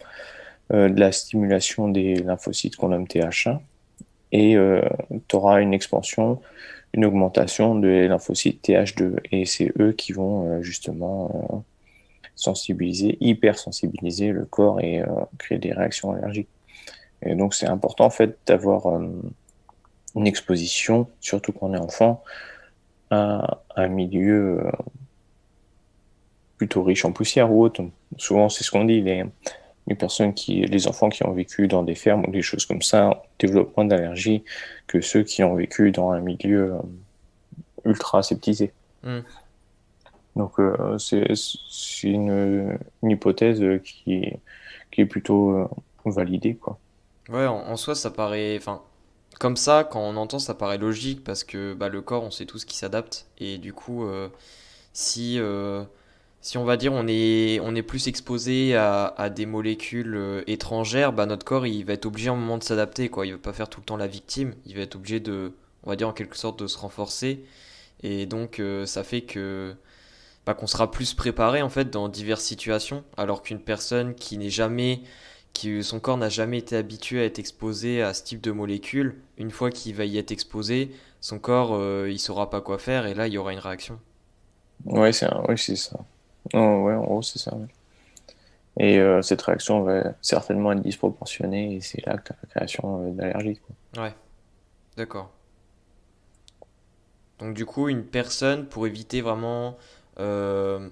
de la stimulation des lymphocytes qu'on nomme TH1 et tu auras une expansion, une augmentation des lymphocytes TH2 et c'est eux qui vont justement sensibiliser, hypersensibiliser le corps et créer des réactions allergiques. Et donc c'est important en fait d'avoir une exposition, surtout quand on est enfant, à un milieu plutôt riche en poussière ou autre. Souvent, c'est ce qu'on dit, les enfants qui ont vécu dans des fermes ou des choses comme ça développent moins d'allergies que ceux qui ont vécu dans un milieu ultra aseptisé. hmm. Donc, c'est une hypothèse qui est plutôt validée, quoi. Ouais, en soi, ça paraît, enfin, comme ça, quand on entend, ça paraît logique parce que bah, le corps, on sait tous qu'il s'adapte et du coup, si si on va dire on est plus exposé à des molécules étrangères, bah notre corps il va être obligé à un moment de s'adapter quoi. Il va pas faire tout le temps la victime, il va être obligé de, on va dire en quelque sorte de se renforcer et donc ça fait que bah, qu'on sera plus préparé en fait dans diverses situations, alors qu'une personne qui n'est jamais, qui son corps n'a jamais été habitué à être exposé à ce type de molécules, une fois qu'il va y être exposé, son corps il saura pas quoi faire et là il y aura une réaction. Ouais, oui, c'est ça. Oh, ouais, en gros, c'est ça. Ouais. Et cette réaction va certainement être disproportionnée et c'est là que tu as la création d'allergies, quoi. Ouais, d'accord. Donc du coup, une personne, pour éviter vraiment euh,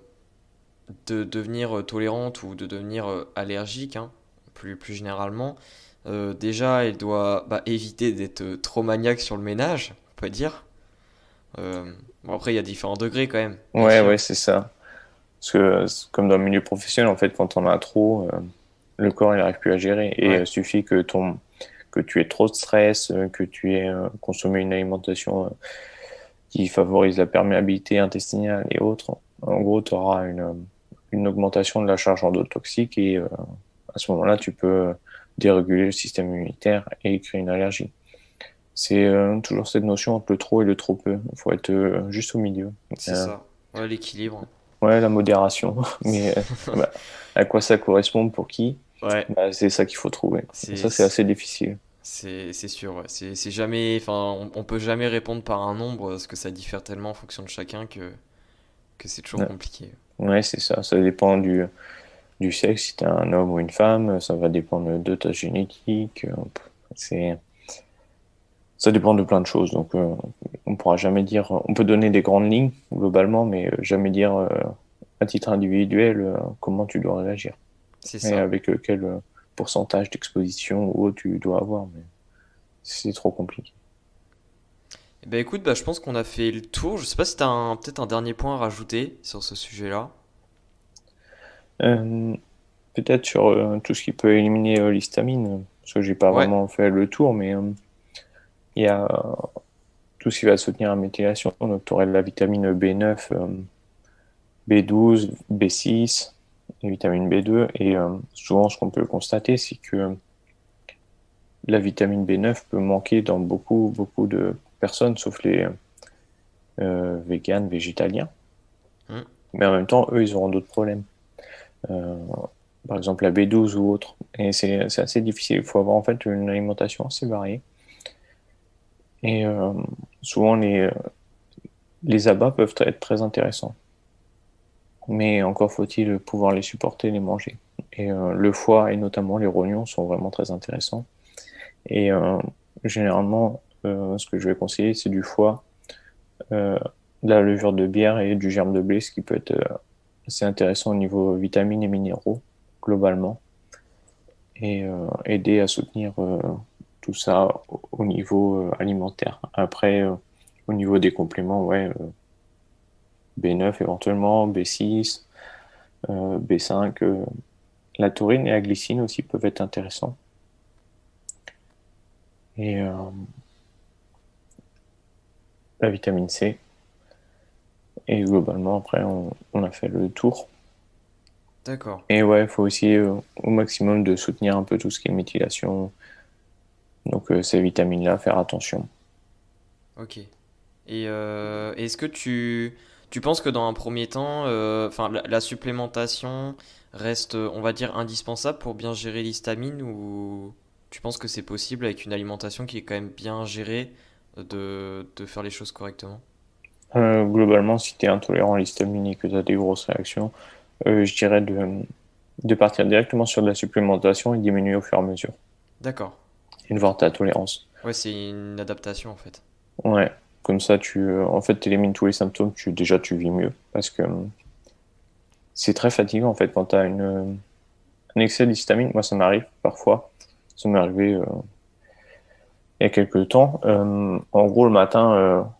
de devenir tolérante ou de devenir allergique, hein, plus généralement, déjà, elle doit bah, éviter d'être trop maniaque sur le ménage, on peut dire. Bon, après, il y a différents degrés quand même, bien Ouais, sûr. ouais, c'est ça. Parce que, comme dans le milieu professionnel, en fait, quand on a trop, le corps, il n'arrive plus à gérer. Et Ouais, suffit que tu aies trop de stress, que tu aies consommé une alimentation qui favorise la perméabilité intestinale et autres. En gros, tu auras une augmentation de la charge endotoxique et à ce moment-là, tu peux déréguler le système immunitaire et créer une allergie. C'est toujours cette notion entre le trop et le trop peu. Il faut être juste au milieu. c'est Euh, ça. Ouais, l'équilibre. Ouais, la modération. Mais bah, à quoi ça correspond pour qui? Ouais, Bah, c'est ça qu'il faut trouver. Et c'est ça, c'est assez difficile. c'est sûr. Ouais. C'est jamais, enfin, on peut jamais répondre par un nombre parce que ça diffère tellement en fonction de chacun que c'est toujours Ouais, compliqué. ouais, c'est ça. Ça dépend du sexe, si t'es un homme ou une femme. Ça va dépendre de ta génétique. C'est, ça dépend de plein de choses. Donc, on pourra jamais dire. On peut donner des grandes lignes globalement, mais jamais dire à titre individuel comment tu dois réagir C'est et ça. avec quel pourcentage d'exposition ou autre tu dois avoir. Mais c'est trop compliqué. Eh ben écoute, bah, je pense qu'on a fait le tour. Je sais pas si t'as peut-être un dernier point à rajouter sur ce sujet-là. Euh, Peut-être sur tout ce qui peut éliminer l'histamine, parce que j'ai pas Ouais, vraiment fait le tour, mais il y a tout ce qui va soutenir la méthylation. Donc, tu aurais de la vitamine B9, B12, B6, et vitamine B2. Et souvent, ce qu'on peut constater, c'est que la vitamine B9 peut manquer dans beaucoup de personnes, sauf les véganes, végétaliens. hmm, Mais en même temps, eux, ils auront d'autres problèmes. Euh, Par exemple, la B12 ou autre. Et c'est assez difficile. Il faut avoir en fait une alimentation assez variée. Et souvent, les abats peuvent être très intéressants. Mais encore faut-il pouvoir les supporter, les manger. Et le foie et notamment les rognons sont vraiment très intéressants. Et généralement, ce que je vais conseiller, c'est du foie, euh, de la levure de bière et du germe de blé, ce qui peut être assez intéressant au niveau vitamines et minéraux, globalement, et aider à soutenir tout ça au niveau alimentaire. Après, au niveau des compléments, ouais, B9 éventuellement, B6, B5, la taurine et la glycine aussi peuvent être intéressants. Et la vitamine C. Et globalement, après, on a fait le tour. D'accord. Et ouais, il faut essayer au maximum de soutenir un peu tout ce qui est méthylation. Donc ces vitamines-là, faire attention. Ok. Et est-ce que tu penses que dans un premier temps, enfin la supplémentation reste, on va dire, indispensable pour bien gérer l'histamine ou tu penses que c'est possible avec une alimentation qui est quand même bien gérée de faire les choses correctement? Globalement, si tu es intolérant à l'histamine et que tu as des grosses réactions, je dirais de partir directement sur de la supplémentation et diminuer au fur et à mesure. D'accord. Et de Ok. voir ta tolérance. Ouais, c'est une adaptation en fait. Ouais, comme ça, en fait, élimines tous les symptômes, déjà, tu vis mieux. Parce que c'est très fatigant, en fait, quand tu as un excès d'histamine. Moi, ça m'arrive parfois. Ça m'est arrivé il y a quelques temps. En gros, le matin,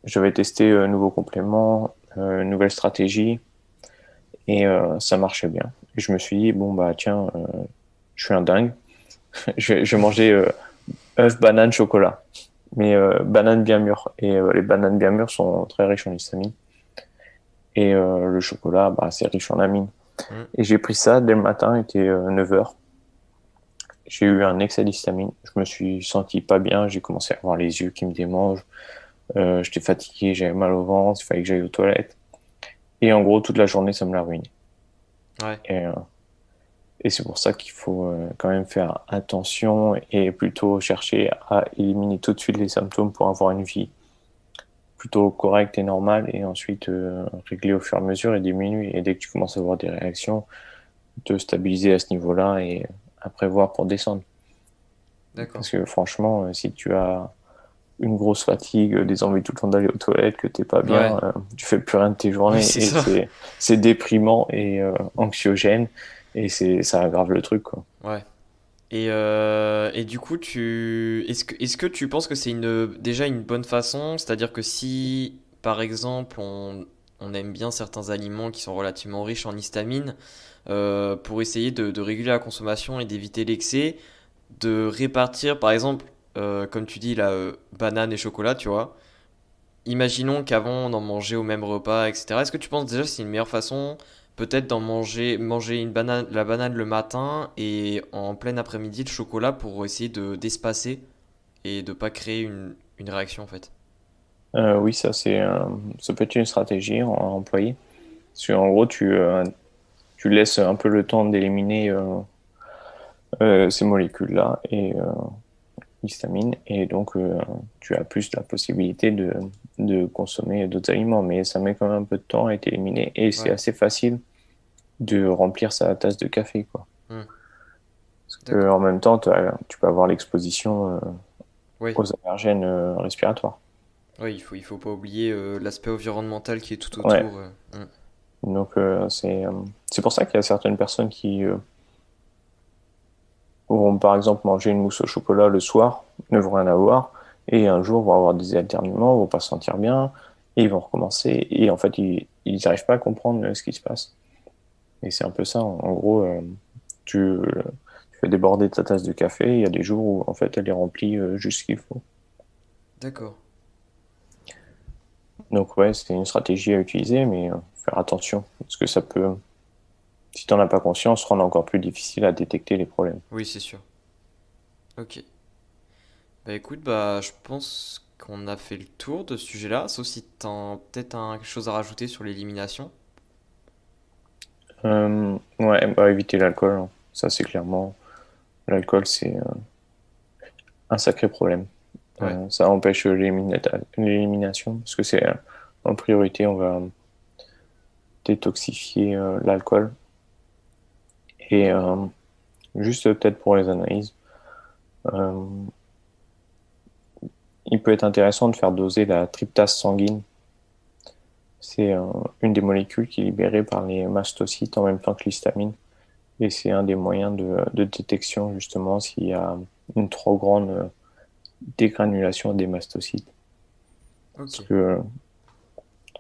j'avais testé un nouveau complément, une nouvelle stratégie, et ça marchait bien. Et je me suis dit, bon, bah, tiens, je suis un dingue. Je vais manger œufs, bananes, chocolat. Mais bananes bien mûres. Et les bananes bien mûres sont très riches en histamine. Et le chocolat, bah, c'est riche en amine. Hmm. Et j'ai pris ça dès le matin, il était 9 heures. J'ai eu un excès d'histamine. Je me suis senti pas bien. J'ai commencé à avoir les yeux qui me démangent. J'étais fatigué, j'avais mal au ventre, il fallait que j'aille aux toilettes. Et en gros, toute la journée, ça me l'a ruiné. Ouais. Et, et c'est pour ça qu'il faut quand même faire attention et plutôt chercher à éliminer tout de suite les symptômes pour avoir une vie plutôt correcte et normale et ensuite régler au fur et à mesure et diminuer. Et dès que tu commences à avoir des réactions, te stabiliser à ce niveau-là et après voir pour descendre. D'accord. Parce que franchement, si tu as une grosse fatigue, des envies tout le temps d'aller aux toilettes, que t'es pas Ouais. bien, tu fais plus rien de tes Ouais, journées c'est et ça. c'est déprimant et anxiogène et ça aggrave le truc quoi. Ouais. Et du coup, est-ce que tu penses que c'est déjà une bonne façon? C'est-à-dire que si, par exemple, on aime bien certains aliments qui sont relativement riches en histamine, pour essayer de réguler la consommation et d'éviter l'excès, de répartir, par exemple, comme tu dis, là, banane et chocolat, tu vois. Imaginons qu'avant on en mangeait au même repas, etc. Est-ce que tu penses déjà que c'est une meilleure façon, peut-être manger la banane le matin et en plein après-midi le chocolat pour essayer d'espacer et de pas créer une réaction en fait? Oui, ça peut être une stratégie à employer. Parce qu'en gros, tu laisses un peu le temps d'éliminer ces molécules-là et l'histamine et donc tu as plus la possibilité de consommer d'autres aliments. Mais ça met quand même un peu de temps à être éliminé et c'est Ouais. assez facile de remplir sa tasse de café, quoi. Hmm. Parce que, D'accord. en même temps, tu peux avoir l'exposition Oui. aux allergènes respiratoires. Oui, il faut pas oublier l'aspect environnemental qui est tout Ouais. autour. Hmm. Donc, c'est pour ça qu'il y a certaines personnes qui vont, par exemple, manger une mousse au chocolat le soir, ne vont rien avoir, et un jour vont avoir des éternuements, vont pas se sentir bien, et ils vont recommencer, et en fait, ils n'arrivent pas à comprendre ce qui se passe. Et c'est un peu ça. En gros, tu fais déborder ta tasse de café, il y a des jours où, en fait, elle est remplie juste ce qu'il faut. D'accord. Donc ouais, c'est une stratégie à utiliser, mais faire attention, parce que ça peut, si t'en as pas conscience, rendre encore plus difficile à détecter les problèmes. Oui, c'est sûr. Ok. Bah écoute, bah je pense qu'on a fait le tour de ce sujet-là, sauf si t'as peut-être quelque chose à rajouter sur l'élimination. Ouais, bah, éviter l'alcool, hein. Ça c'est clairement, l'alcool c'est un sacré problème. Ouais. Ça empêche l'élimination, parce que c'est en priorité, on va détoxifier l'alcool Et juste peut-être pour les analyses, euh, il peut être intéressant de faire doser la tryptase sanguine. C'est une des molécules qui est libérée par les mastocytes en même temps que l'histamine. Et c'est un des moyens de détection, justement, s'il y a une trop grande dégranulation des mastocytes. Ok. Parce que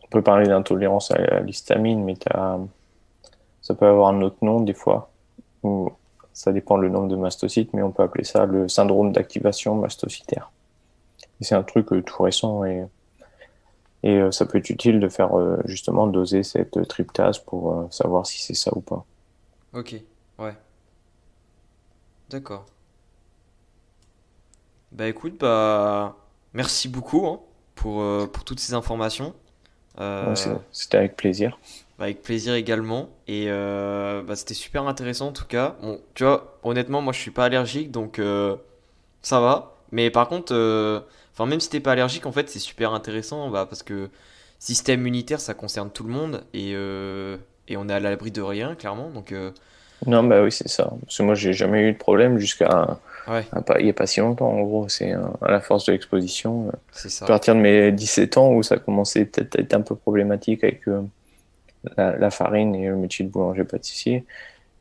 on peut parler d'intolérance à l'histamine, mais ça peut avoir un autre nom des fois, ou ça dépend le nombre de mastocytes, mais on peut appeler ça le syndrome d'activation mastocytaire. Et c'est un truc tout récent et ça peut être utile de faire justement doser cette tryptase pour savoir si c'est ça ou pas. Ok. Ouais. D'accord. Bah écoute, bah merci beaucoup hein, pour toutes ces informations. Ouais, Euh, c'était avec plaisir. Bah, avec plaisir également. Et bah, c'était super intéressant en tout cas. Bon, tu vois, honnêtement, moi je suis pas allergique donc ça va. Mais par contre, enfin, même si t'es pas allergique, en fait, c'est super intéressant bah, parce que système immunitaire ça concerne tout le monde et on est à l'abri de rien, clairement. Donc, Non, bah oui, c'est ça. Parce que moi, j'ai jamais eu de problème jusqu'à ouais, il y a pas si longtemps, en gros. C'est à la force de l'exposition. c'est À ça. partir de mes 17 ans où ça commençait peut-être à être un peu problématique avec la farine et le métier de boulanger-pâtissier.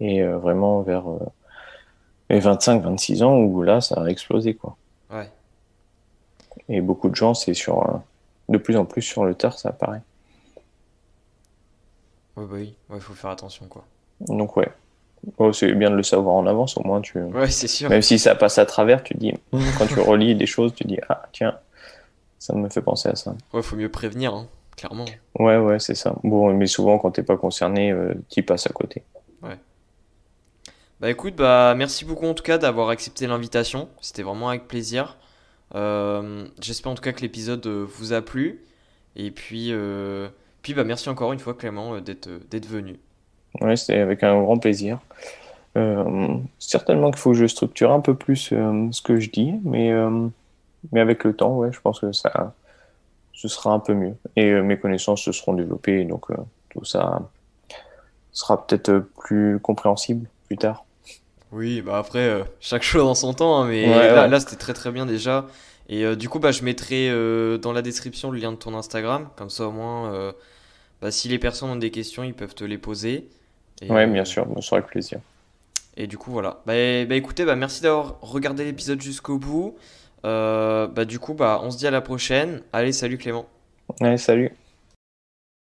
Et vraiment vers mes 25-26 ans où là, ça a explosé, quoi. Ouais, Et beaucoup de gens, c'est de plus en plus sur le tard, ça apparaît. ouais, bah oui, ouais, faut faire attention quoi. Donc, ouais. Oh, c'est bien de le savoir en avance, au moins, Ouais, c'est sûr. même si ça passe à travers, tu dis, quand tu relis des choses, tu dis, ah, tiens, ça me fait penser à ça. Ouais, faut mieux prévenir, hein, clairement. Ouais, ouais, c'est ça. Bon, mais souvent, quand t'es pas concerné, t'y passes à côté. Ouais. Bah écoute, bah merci beaucoup en tout cas d'avoir accepté l'invitation. C'était vraiment avec plaisir. J'espère en tout cas que l'épisode vous a plu. Et puis bah merci encore une fois Clément d'être venu. Ouais, c'est avec un grand plaisir. Certainement qu'il faut que je structure un peu plus ce que je dis, mais avec le temps, ouais, je pense que ce sera un peu mieux. Et mes connaissances se seront développées, donc tout ça sera peut-être plus compréhensible plus tard. Oui, bah après chaque chose en son temps, hein, mais Ouais, là ouais. c'était très très bien déjà. Et du coup bah je mettrai dans la description le lien de ton Instagram, comme ça au moins bah, si les personnes ont des questions ils peuvent te les poser. Et, Ouais, bien sûr, ce sera avec plaisir. et du coup voilà. Bah écoutez, bah merci d'avoir regardé l'épisode jusqu'au bout. Bah du coup bah on se dit à la prochaine. Allez, salut Clément. Ouais, salut.